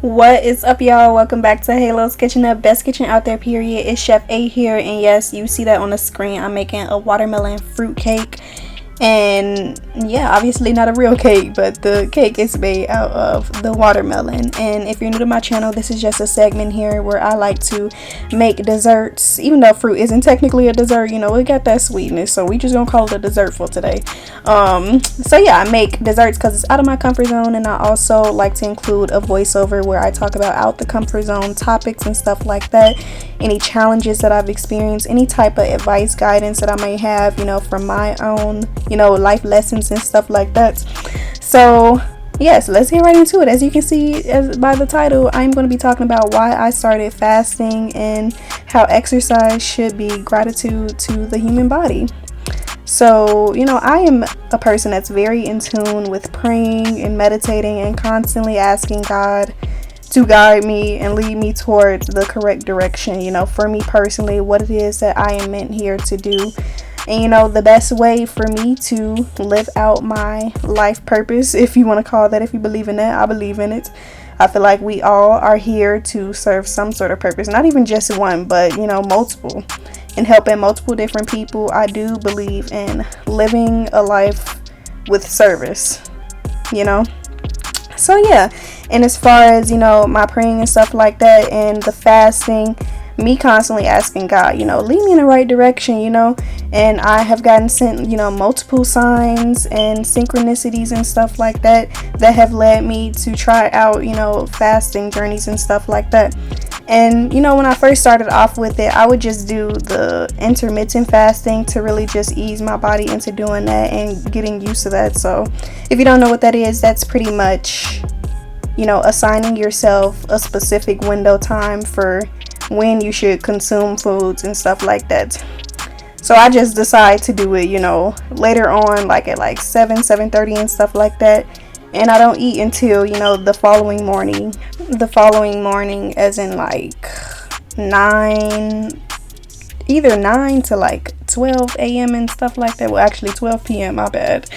What is up, y'all? Welcome back to Halo's Kitchen, the best kitchen out there, period. It's Chef A here, and yes, you see that on the screen. I'm making a watermelon fruit cake. And yeah, obviously not a real cake, but the cake is made out of the watermelon. And if you're new to my channel, this is just a segment here where I like to make desserts. Even though fruit isn't technically a dessert, it got that sweetness, so we just gonna call it a dessert for today. So yeah, I make desserts because it's out of my comfort zone, and I also like to include a voiceover where I talk about out the comfort zone topics and stuff like that, any challenges that I've experienced, any type of advice, guidance that I may have, from my own life lessons and stuff like that. So yes, let's get right into it. As you can see by the title, I'm going to be talking about why I started fasting and how exercise should be gratitude to the human body. So, I am a person that's very in tune with praying and meditating and constantly asking God to guide me and lead me towards the correct direction, for me personally, what it is that I am meant here to do. And the best way for me to live out my life purpose, if you want to call that, if you believe in that, I believe in it. I feel like we all are here to serve some sort of purpose, not even just one, but multiple, and helping multiple different people. I do believe in living a life with service, so yeah. And as far as my praying and stuff like that, and the fasting, me constantly asking God, lead me in the right direction, and I have gotten sent, multiple signs and synchronicities and stuff like that have led me to try out, fasting journeys and stuff like that. And when I first started off with it, I would just do the intermittent fasting to really just ease my body into doing that and getting used to that. So if you don't know what that is, that's pretty much, assigning yourself a specific window time for when you should consume foods and stuff like that. So I just decide to do it, later on, like at 7:30 and stuff like that. And I don't eat until, the following morning. The following morning as in 9, either 9 to 12 a.m. and stuff like that. Well, actually 12 p.m. my bad.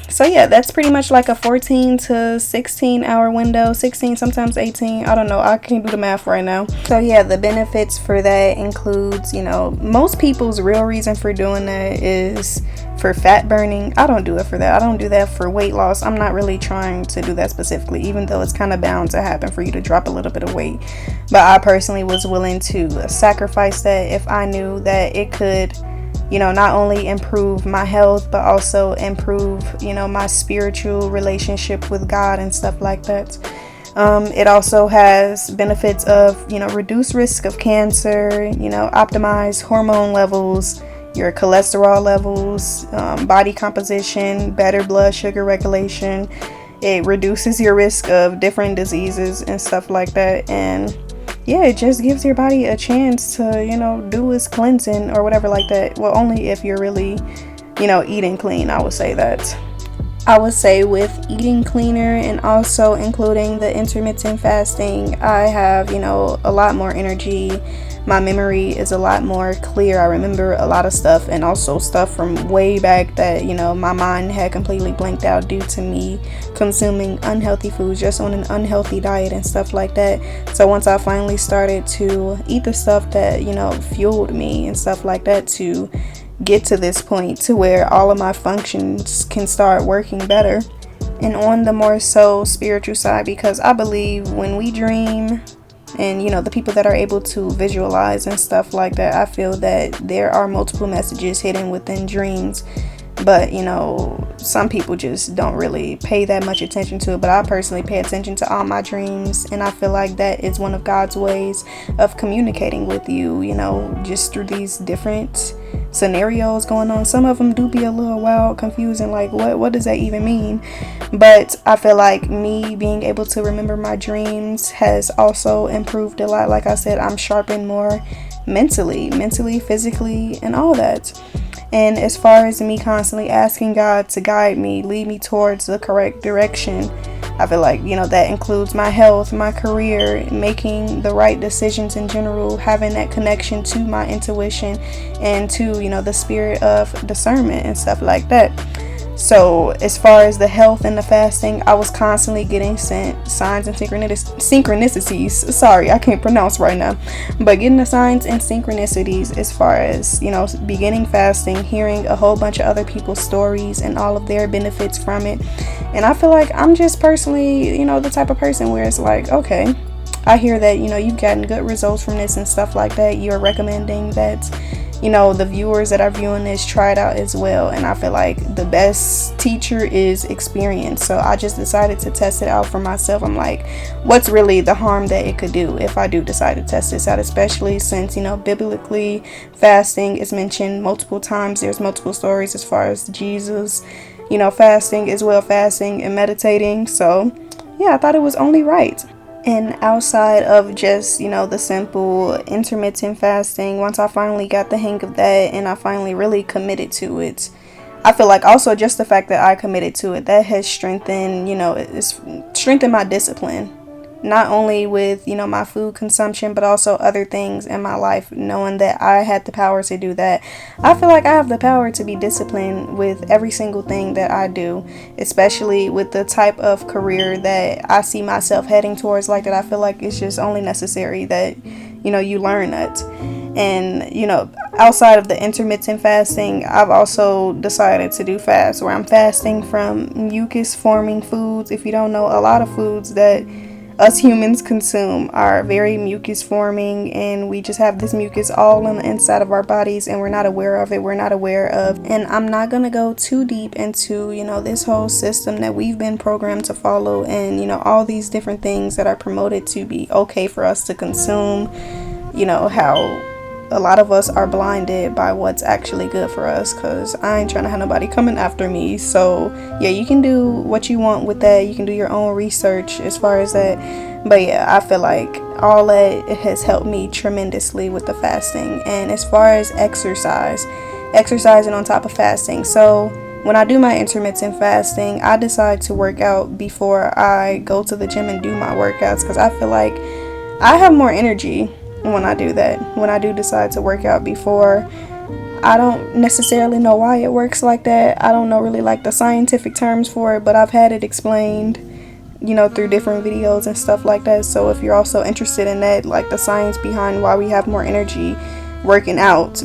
So yeah, that's pretty much like a 14 to 16 hour window, 16, sometimes 18. I don't know. I can't do the math right now. So yeah, the benefits for that includes, most people's real reason for doing that is for fat burning. I don't do it for that. I don't do that for weight loss. I'm not really trying to do that specifically, even though it's kind of bound to happen for you to drop a little bit of weight. But I personally was willing to sacrifice that if I knew that it could not only improve my health, but also improve, my spiritual relationship with God and stuff like that. It also has benefits of, reduce risk of cancer, optimize hormone levels, your cholesterol levels, body composition, better blood sugar regulation. It reduces your risk of different diseases and stuff like that. And yeah, it just gives your body a chance to, do its cleansing or whatever like that. Well, only if you're really, eating clean, I would say that. I would say with eating cleaner and also including the intermittent fasting, I have, a lot more energy. My memory is a lot more clear. I remember a lot of stuff, and also stuff from way back that, my mind had completely blanked out due to me consuming unhealthy foods, just on an unhealthy diet and stuff like that. So once I finally started to eat the stuff that, fueled me and stuff like that, to get to this point to where all of my functions can start working better. And on the more so spiritual side, because I believe when we dream, and the people that are able to visualize and stuff like that, I feel that there are multiple messages hidden within dreams. But some people just don't really pay that much attention to it. But I personally pay attention to all my dreams, and I feel like that is one of God's ways of communicating with you, just through these different scenarios going on. Some of them do be a little wild, confusing, like what does that even mean? But I feel like me being able to remember my dreams has also improved a lot. Like I said, I'm sharpened more mentally, physically, and all that. And as far as me constantly asking God to guide me, lead me towards the correct direction, I feel like, that includes my health, my career, making the right decisions in general, having that connection to my intuition and to, the spirit of discernment and stuff like that. So as far as the health and the fasting, I was constantly getting sent signs and synchronicities. Sorry, I can't pronounce right now. But getting the signs and synchronicities as far as, beginning fasting, hearing a whole bunch of other people's stories and all of their benefits from it. And I feel like I'm just personally, the type of person where it's like, okay, I hear that, you've gotten good results from this and stuff like that. You're recommending that, the viewers that are viewing this try it out as well. And I feel like the best teacher is experience. So I just decided to test it out for myself. I'm like, what's really the harm that it could do if I do decide to test this out, especially since, biblically fasting is mentioned multiple times. There's multiple stories as far as Jesus, fasting as well, fasting and meditating. So yeah, I thought it was only right. And outside of just, the simple intermittent fasting, once I finally got the hang of that and I finally really committed to it, I feel like also just the fact that I committed to it, that has strengthened, it's strengthened my discipline. Not only with, my food consumption, but also other things in my life, knowing that I had the power to do that. I feel like I have the power to be disciplined with every single thing that I do, especially with the type of career that I see myself heading towards like that. I feel like it's just only necessary that, you learn that. And, outside of the intermittent fasting, I've also decided to do fast, where I'm fasting from mucus forming foods. If you don't know, a lot of foods that us humans consume are very mucus forming, and we just have this mucus all on the inside of our bodies and we're not aware of it. And I'm not gonna go too deep into this whole system that we've been programmed to follow, and all these different things that are promoted to be okay for us to consume. How a lot of us are blinded by what's actually good for us, because I ain't trying to have nobody coming after me. So yeah, you can do what you want with that. You can do your own research as far as that. But yeah, I feel like all that, it has helped me tremendously with the fasting. And as far as exercising on top of fasting, so when I do my intermittent fasting, I decide to work out before I go to the gym and do my workouts, because I feel like I have more energy when I do that. When I do decide to work out before, I don't necessarily know why it works like that. I don't know really like the scientific terms for it, but I've had it explained, through different videos and stuff like that. So if you're also interested in that, like the science behind why we have more energy working out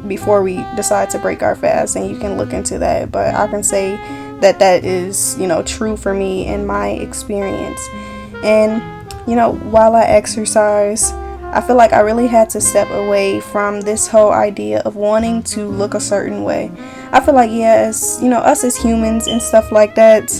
before we decide to break our fast, and you can look into that. But I can say that is, true for me in my experience. And, while I exercise, I feel like I really had to step away from this whole idea of wanting to look a certain way. I feel like, yes, us as humans and stuff like that,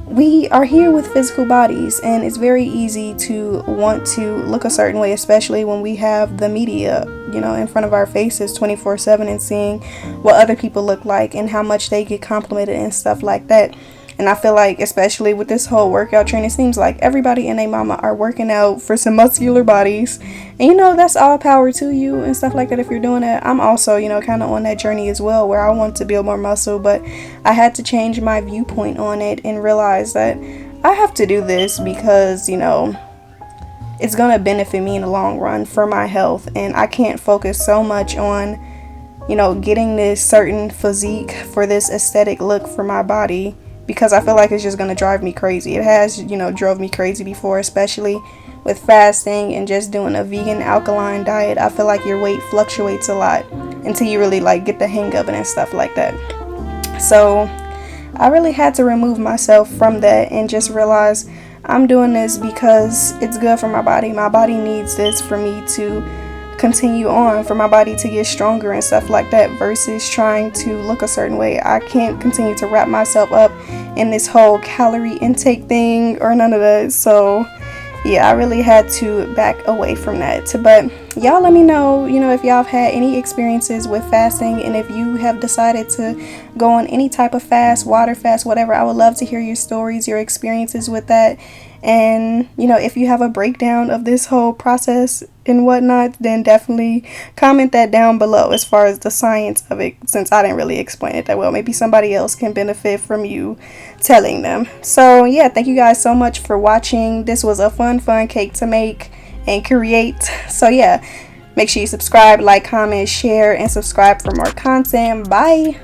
we are here with physical bodies, and it's very easy to want to look a certain way, especially when we have the media, in front of our faces 24/7 and seeing what other people look like and how much they get complimented and stuff like that. And I feel like, especially with this whole workout trend, it seems like everybody and their mama are working out for some muscular bodies. And, that's all power to you and stuff like that if you're doing that. I'm also, kind of on that journey as well, where I want to build more muscle. But I had to change my viewpoint on it and realize that I have to do this because, it's going to benefit me in the long run for my health. And I can't focus so much on, getting this certain physique for this aesthetic look for my body, because I feel like it's just going to drive me crazy. It has, drove me crazy before, especially with fasting and just doing a vegan alkaline diet. I feel like your weight fluctuates a lot until you really get the hang of it and stuff like that. So I really had to remove myself from that and just realize I'm doing this because it's good for my body. My body needs this for me to continue on, for my body to get stronger and stuff like that, versus trying to look a certain way. I can't continue to wrap myself up in this whole calorie intake thing or none of that. So yeah, I really had to back away from that. But y'all let me know, if y'all have had any experiences with fasting, and if you have decided to go on any type of fast, water fast, whatever. I would love to hear your stories, your experiences with that. And, if you have a breakdown of this whole process and whatnot, then definitely comment that down below as far as the science of it, since I didn't really explain it that well. Maybe somebody else can benefit from you telling them. So, yeah, thank you guys so much for watching. This was a fun cake to make and create. So, yeah, make sure you subscribe, like, comment, share, and subscribe for more content. Bye.